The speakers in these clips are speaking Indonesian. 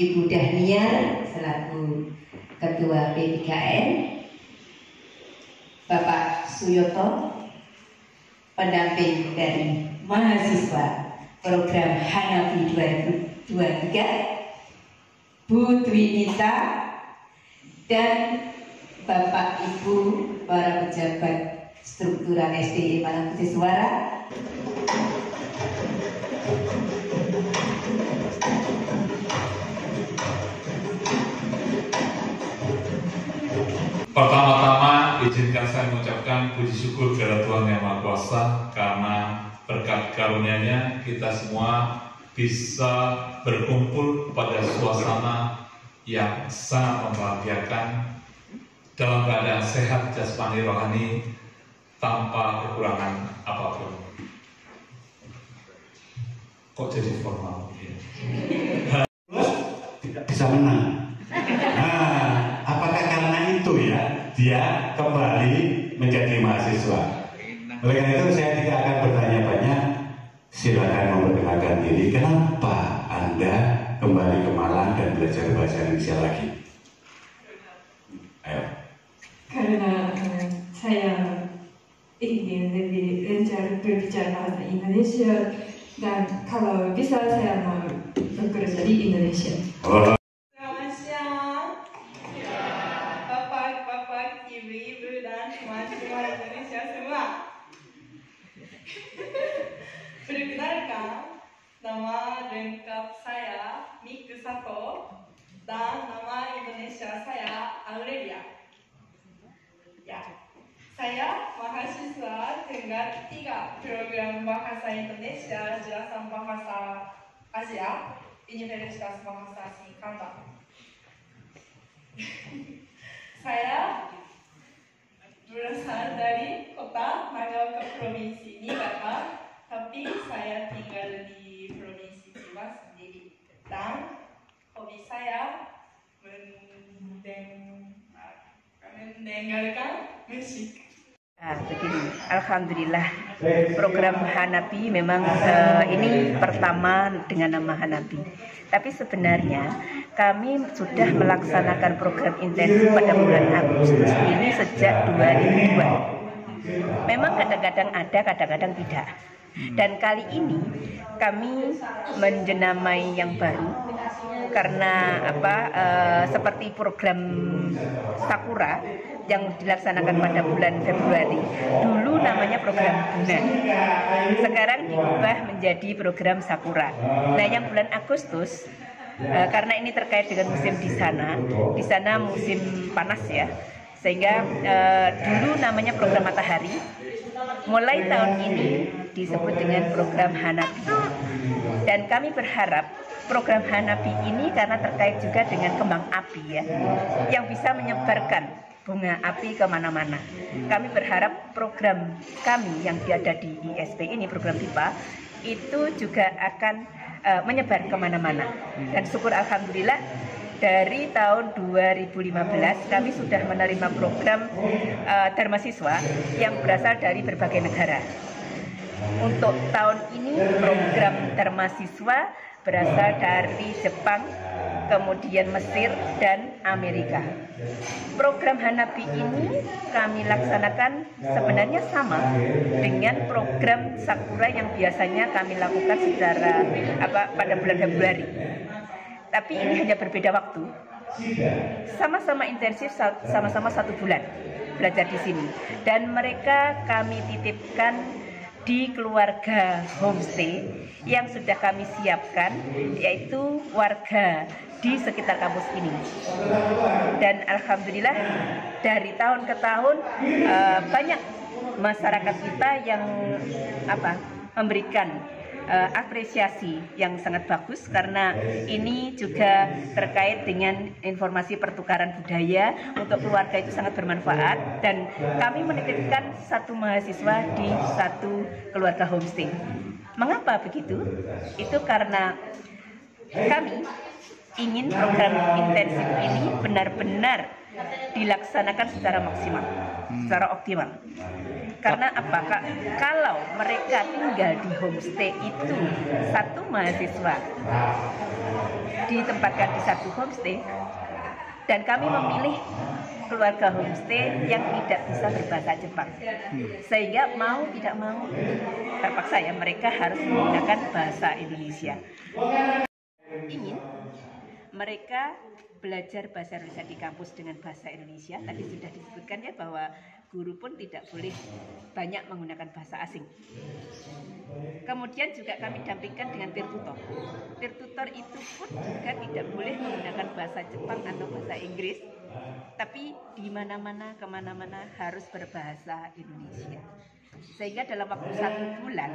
Ibu Dahnia selaku Ketua P3N, Bapak Suyoto pendamping dari mahasiswa program Hanapi 2023, Bu Dwinita, dan Bapak Ibu para pejabat struktural SDI Malang Putih Suara. Pertama-tama izinkan saya mengucapkan puji syukur kepada Tuhan Yang Maha Kuasa karena berkat karunia-Nya kita semua bisa berkumpul pada suasana yang sangat membahagiakan dalam keadaan sehat jasmani rohani tanpa kekurangan apapun. Kok jadi formal? Tidak bisa menang. Nah, apakah karena itu ya dia kembali menjadi mahasiswa? Oleh karena itu saya tidak akan bertanya banyak. Silakan memperkenalkan diri. Kenapa Anda kembali ke Malang dan belajar bahasa Indonesia lagi? Ayo. Karena saya ingin lebih belajar berbicara bahasa Indonesia, dan kalau bisa saya mau bekerja di Indonesia. Selamat siang, Bapak-bapak, Ibu-ibu, dan teman-teman Indonesia semua. Perkenalkan, nama lengkap saya Mik Sato dan nama Indonesia saya Aurelia. Ya, saya mahasiswa dengan 3 program bahasa Indonesia jurusan bahasa Asia, Universitas Bahasa Singkatan. Saya berasal dari kota Nagaoka Provinsi Niigata, tapi saya tinggal di Provinsi Chiba sendiri. Dan hobi saya mendengarkan musik. Begini, alhamdulillah program Hanapi memang ini pertama dengan nama Hanapi. Tapi sebenarnya kami sudah melaksanakan program intensif pada bulan Agustus ini sejak 2002. Memang kadang-kadang ada, kadang-kadang tidak. Dan kali ini kami menjenamai yang baru karena seperti program Sakura yang dilaksanakan pada bulan Februari. Dulu namanya program Bulan, sekarang diubah menjadi program Sakura. Nah, yang bulan Agustus karena ini terkait dengan musim di sana musim panas ya, sehingga dulu namanya program Matahari. Mulai tahun ini disebut dengan program Hanapi. Dan kami berharap program Hanapi ini karena terkait juga dengan kembang api ya, yang bisa menyebarkan bunga api kemana-mana. Kami berharap program kami yang ada di ISP ini, program PIPA, itu juga akan menyebar kemana-mana. Dan syukur alhamdulillah dari tahun 2015 kami sudah menerima program Dharma Siswa yang berasal dari berbagai negara. Untuk tahun ini program Dharma Siswa berasal dari Jepang, kemudian Mesir, dan Amerika. Program Hanapi ini kami laksanakan sebenarnya sama dengan program Sakura yang biasanya kami lakukan secara pada bulan Februari. Tapi ini hanya berbeda waktu. Sama-sama intensif, sama-sama 1 bulan belajar di sini. Dan mereka kami titipkan di keluarga homestay yang sudah kami siapkan, yaitu warga di sekitar kampus ini. Dan alhamdulillah dari tahun ke tahun banyak masyarakat kita yang memberikan apresiasi yang sangat bagus, karena ini juga terkait dengan informasi pertukaran budaya untuk keluarga itu sangat bermanfaat, dan kami menitipkan 1 mahasiswa di 1 keluarga homestay. Mengapa begitu? Itu karena kami ingin program intensif ini benar-benar dilaksanakan secara maksimal, secara optimal. Karena apa? Kalau mereka tinggal di homestay itu satu mahasiswa ditempatkan di satu homestay, dan kami memilih keluarga homestay yang tidak bisa berbahasa Jepang, sehingga mau tidak mau terpaksa ya mereka harus menggunakan bahasa Indonesia. Ingin mereka belajar bahasa Indonesia di kampus dengan bahasa Indonesia, tadi sudah disebutkan ya bahwa guru pun tidak boleh banyak menggunakan bahasa asing. Kemudian juga kami dampingkan dengan peer tutor. Peer tutor itu pun juga tidak boleh menggunakan bahasa Jepang atau bahasa Inggris, tapi di mana-mana, kemana-mana harus berbahasa Indonesia. Sehingga dalam waktu 1 bulan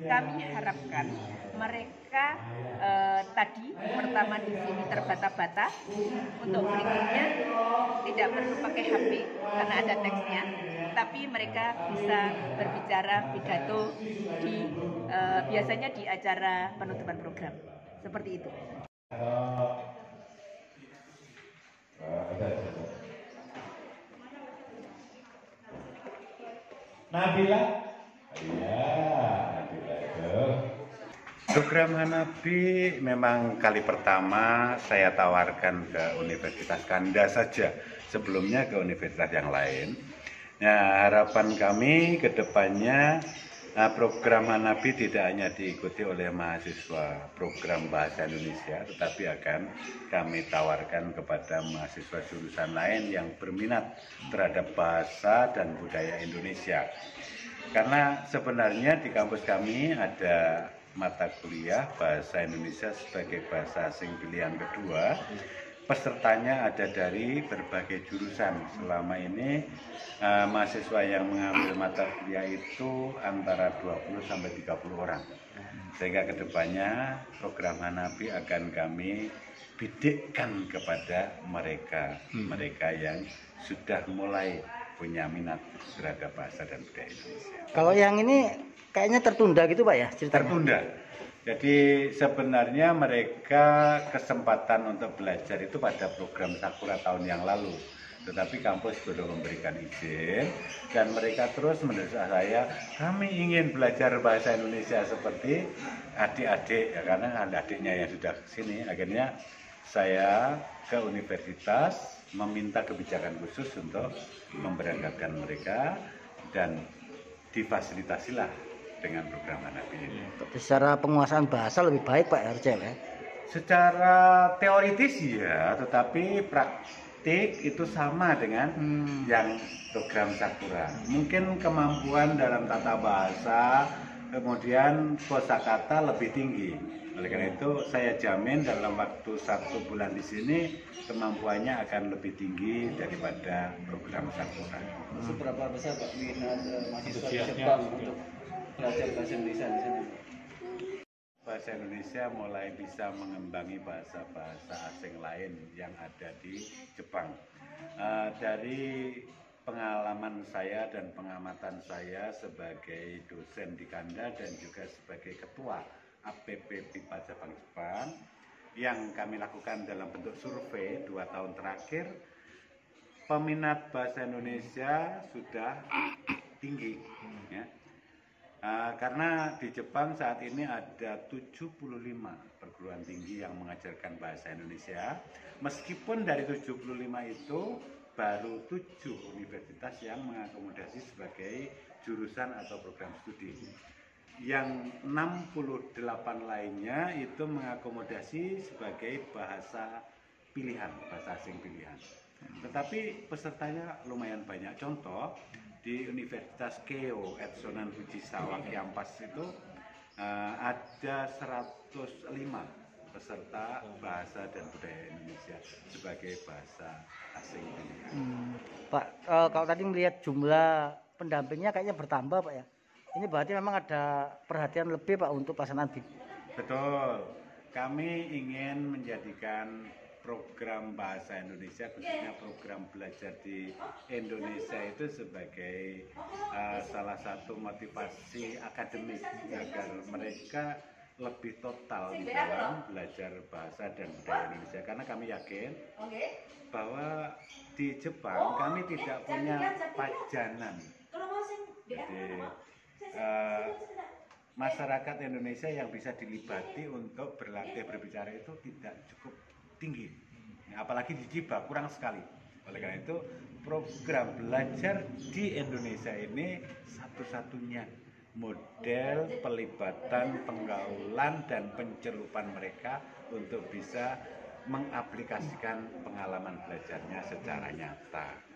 kami harapkan mereka tadi pertama di sini terbata-bata, untuk berikutnya tidak perlu pakai HP karena ada teksnya, tapi mereka bisa berbicara pidato di biasanya di acara penutupan program seperti itu. Nabila, iya, Nabila itu. Program Hanabi memang kali pertama saya tawarkan ke Universitas Kanda saja, sebelumnya ke universitas yang lain. Nah, harapan kami ke depannya program Hanabi tidak hanya diikuti oleh mahasiswa program Bahasa Indonesia, tetapi akan kami tawarkan kepada mahasiswa jurusan lain yang berminat terhadap bahasa dan budaya Indonesia. Karena sebenarnya di kampus kami ada mata kuliah Bahasa Indonesia sebagai bahasa asing pilihan kedua. Pesertanya ada dari berbagai jurusan. Selama ini mahasiswa yang mengambil mata kuliah itu antara 20 sampai 30 orang. Sehingga kedepannya program Hanabi akan kami bidikkan kepada mereka yang sudah mulai punya minat terhadap bahasa dan budaya Indonesia. Kalau yang ini kayaknya tertunda gitu Pak ya ceritanya? Tertunda. Jadi sebenarnya mereka kesempatan untuk belajar itu pada program Sakura tahun yang lalu. Tetapi kampus belum memberikan izin dan mereka terus mendesak saya, kami ingin belajar bahasa Indonesia seperti adik-adik, ya, karena adik-adiknya yang sudah sini. Akhirnya saya ke universitas meminta kebijakan khusus untuk memberangkatkan mereka dan difasilitasilah dengan program Hanabi ini. Secara penguasaan bahasa lebih baik Pak RCL ya? Secara teoritis ya, tetapi praktik itu sama dengan yang program Sakura. Mungkin kemampuan dalam tata bahasa, kemudian kosakata lebih tinggi. Oleh karena itu saya jamin dalam waktu 1 bulan di sini kemampuannya akan lebih tinggi daripada program Sakura. Seberapa besar Pak minat mahasiswa Jepang untuk belajar bahasa Indonesia di sana? Bahasa Indonesia mulai bisa mengembangi bahasa-bahasa asing lain yang ada di Jepang. Dari pengalaman saya dan pengamatan saya sebagai dosen di Kanda dan juga sebagai ketua APP PIPA Jepang yang kami lakukan dalam bentuk survei 2 tahun terakhir, peminat bahasa Indonesia sudah tinggi ya. Karena di Jepang saat ini ada 75 perguruan tinggi yang mengajarkan bahasa Indonesia. Meskipun dari 75 itu baru 7 universitas yang mengakomodasi sebagai jurusan atau program studi. Yang 68 lainnya itu mengakomodasi sebagai bahasa pilihan, bahasa asing pilihan. Tetapi pesertanya lumayan banyak. Contoh, di Universitas Keio Etsunan Fujisawa Kiampas itu ada 105 peserta bahasa dan budaya Indonesia sebagai bahasa asing pilihan. Pak, kalau tadi melihat jumlah pendampingnya kayaknya bertambah Pak ya. Ini berarti memang ada perhatian lebih Pak untuk pelaksanaan BIP. Betul, kami ingin menjadikan program bahasa Indonesia, khususnya program belajar di Indonesia itu sebagai salah satu motivasi akademik agar mereka lebih total di dalam belajar bahasa dan budaya Indonesia, karena kami yakin bahwa di Jepang kami tidak punya pajanan. Jadi masyarakat Indonesia yang bisa dilibati untuk berlatih berbicara itu tidak cukup tinggi, apalagi di Chiba kurang sekali. Oleh karena itu program belajar di Indonesia ini satu-satunya model pelibatan, penggaulan, dan pencelupan mereka untuk bisa mengaplikasikan pengalaman belajarnya secara nyata.